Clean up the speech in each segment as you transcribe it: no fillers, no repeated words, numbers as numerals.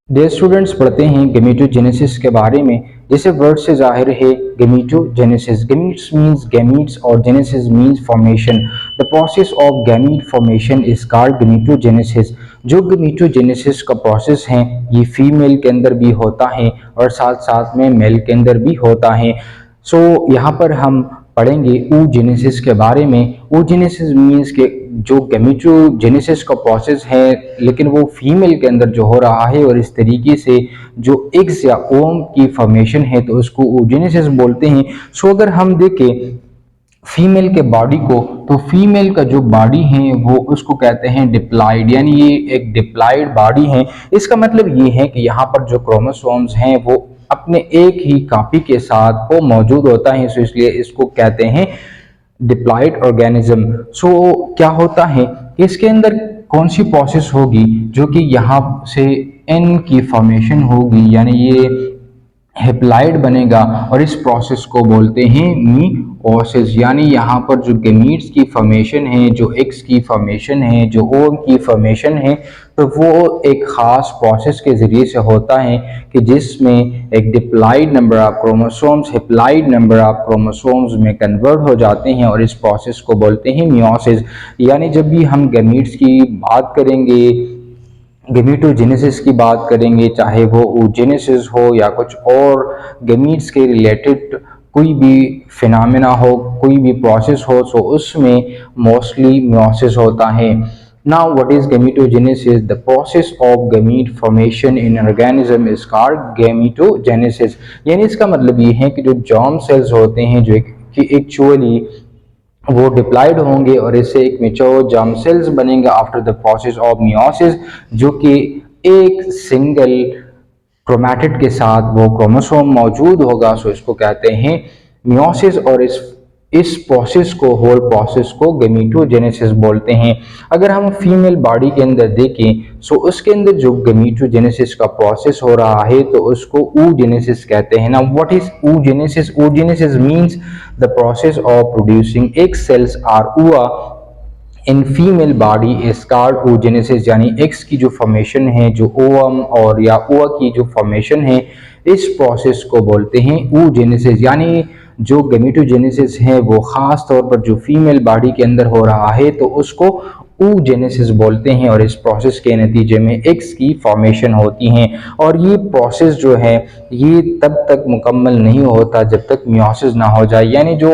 Dear students, पढ़ते हैं gametogenesis के बारे में। जैसे वर्ड से जाहिर है गेमेटोजेनेसिस, गेमीट्स मींस गेमीट्स और genesis means formation. The process of gamete formation is called gametogenesis. जो गेमेटोजेनेसिस का प्रोसेस है ये फीमेल के अंदर भी होता है और साथ साथ में मेल के अंदर भी होता है। यहाँ पर हम पढ़ेंगे oogenesis के बारे में। oogenesis मीन्स के जो गेमेटोजेनेसिस का प्रोसेस है लेकिन वो फीमेल के अंदर जो हो रहा है, और इस तरीके से जो एग्स या ओवम की फॉर्मेशन है तो उसको oogenesis बोलते हैं। अगर हम देखें फीमेल के बॉडी को, तो फीमेल का जो बॉडी है वो उसको कहते हैं डिप्लॉइड, यानी ये एक डिप्लॉइड बॉडी है। इसका मतलब ये है कि यहाँ पर जो क्रोमोसोम्स हैं वो अपने एक ही कॉपी के साथ वो मौजूद होता है, इसलिए इसको कहते हैं डिप्लॉइड ऑर्गेनिज्म। क्या होता है, इसके अंदर कौन सी प्रोसेस होगी जो कि यहाँ से एन की फॉर्मेशन होगी, यानी ये हेप्लाइड बनेगा और इस प्रोसेस को बोलते हैं मियोसिस। यानी यहाँ पर जो गेमीट्स की फॉर्मेशन है, जो एक्स की फॉर्मेशन है, जो ओवम की फॉर्मेशन है, तो वो एक ख़ास प्रोसेस के ज़रिए से होता है कि जिसमें एक diploid number of chromosomes haploid number of chromosomes में कन्वर्ट हो जाते हैं और इस प्रोसेस को बोलते हैं मियोसिस। यानी जब भी हम गेमीट्स की बात करेंगे, गेमेटोजेनेसिस की बात करेंगे, चाहे वो oogenesis हो या कुछ और गेमीट्स के रिलेटेड कोई भी फिनोमेना हो, कोई भी प्रोसेस हो, तो उसमें मोस्टली मियोसिस होता है। Now what is gametogenesis? The process of gamete formation in organism is called gametogenesis. यानी इसका मतलब ये है कि जो जर्म सेल्स होते हैं जो एक्चुअली वो डिप्लॉइड होंगे और इससे एक मेच्योर जर्म सेल्स बनेंगे after the process of meiosis, जो कि एक सिंगल क्रोमैटिड के साथ वो क्रोमोसोम मौजूद होगा। इसको कहते हैं मियोसिस और इस प्रोसेस को, होल प्रोसेस को गेमेटोजेनेसिस बोलते हैं। अगर हम फीमेल बॉडी के अंदर देखें उसके अंदर जो गेमेटोजेनेसिस का प्रोसेस हो रहा है तो उसको oogenesis कहते हैं ना। What is oogenesis? oogenesis means the process of producing egg cells or ooa in female body is called oogenesis। यानी एक्स की जो फॉर्मेशन है, जो ओवम और या ooa की जो फॉर्मेशन है, इस प्रोसेस को बोलते हैं oogenesis। यानी जो गेमेटोजेनेसिस है वो खास तौर पर जो फीमेल बॉडी के अंदर हो रहा है तो उसको oogenesis बोलते हैं और इस प्रोसेस के नतीजे में एग्स की फॉर्मेशन होती हैं। और ये प्रोसेस जो है ये तब तक मुकम्मल नहीं होता जब तक मियोसिस ना हो जाए। यानी जो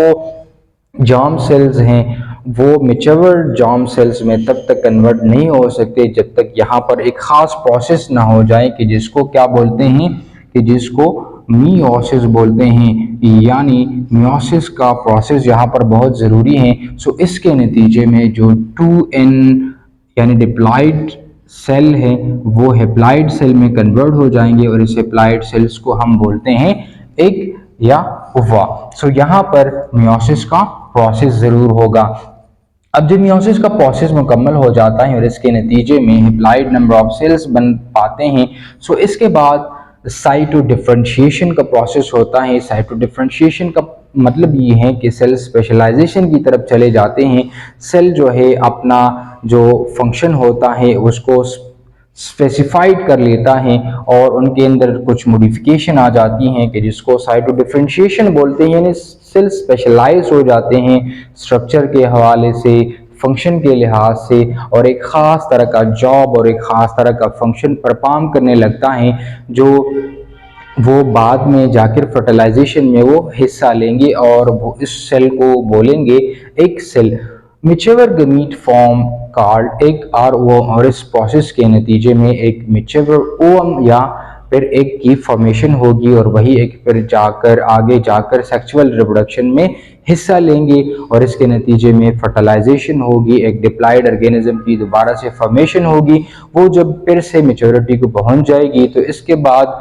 जर्म सेल्स हैं वो मेच्योर जर्म सेल्स में तब तक कन्वर्ट नहीं हो सकते जब तक यहाँ पर एक ख़ास प्रोसेस ना हो जाए कि जिसको क्या बोलते हैं, कि जिसको मियोसिस बोलते हैं। यानी मियोसिस का प्रोसेस यहाँ पर बहुत ज़रूरी है। इसके नतीजे में जो 2n यानी डिप्लॉइड सेल है वो हेप्लाइड सेल में कन्वर्ट हो जाएंगे और इस हेप्लाइड सेल्स को हम बोलते हैं एग या ओवा। यहाँ पर मियोसिस का प्रोसेस ज़रूर होगा। अब जब मियोसिस का प्रोसेस मुकम्मल हो जाता है और इसके नतीजे में हेप्लाइड नंबर ऑफ सेल्स बन पाते हैं, इसके बाद साइटो डिफरेंशिएशन का प्रोसेस होता है। साइटो डिफरेंशिएशन का मतलब ये है कि सेल स्पेशलाइजेशन की तरफ चले जाते हैं। सेल जो है अपना जो फंक्शन होता है उसको स्पेसिफाइड कर लेता है और उनके अंदर कुछ मॉडिफिकेशन आ जाती हैं कि जिसको साइटो डिफरेंशिएशन बोलते हैं। यानी सेल स्पेशलाइज हो जाते हैं स्ट्रक्चर के हवाले से, फंक्शन के लिहाज से, और एक ख़ास तरह का जॉब और एक ख़ास तरह का फंक्शन परफॉर्म करने लगता है जो वो बाद में जाकर फर्टिलाइजेशन में वो हिस्सा लेंगे और वो इस सेल को बोलेंगे एक cell. Mature gamete form called egg or ovum और इस प्रोसेस के नतीजे में एक मिच्योर ओवम या फिर एग की फॉर्मेशन होगी और वही एग फिर जाकर आगे जाकर सेक्सुअल रिप्रोडक्शन में हिस्सा लेंगे और इसके नतीजे में फर्टिलाइजेशन होगी, एक डिप्लॉइड ऑर्गेनिज्म की दोबारा से फॉर्मेशन होगी। वो जब फिर से मेच्योरिटी को पहुंच जाएगी तो इसके बाद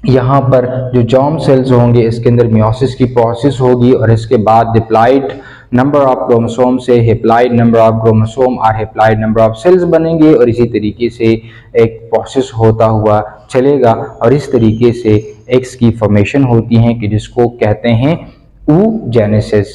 यहाँ पर जो जर्म सेल्स होंगे इसके अंदर मियोसिस की प्रोसेस होगी और इसके बाद डिप्लॉइड नंबर ऑफ क्रोमोसोम से हेप्लाइड नंबर ऑफ क्रोमोसोम और हेप्लाइड नंबर ऑफ सेल्स बनेंगे और इसी तरीके से एक प्रोसेस होता हुआ चलेगा और इस तरीके से एग्स की फॉर्मेशन होती है कि जिसको कहते हैं oogenesis।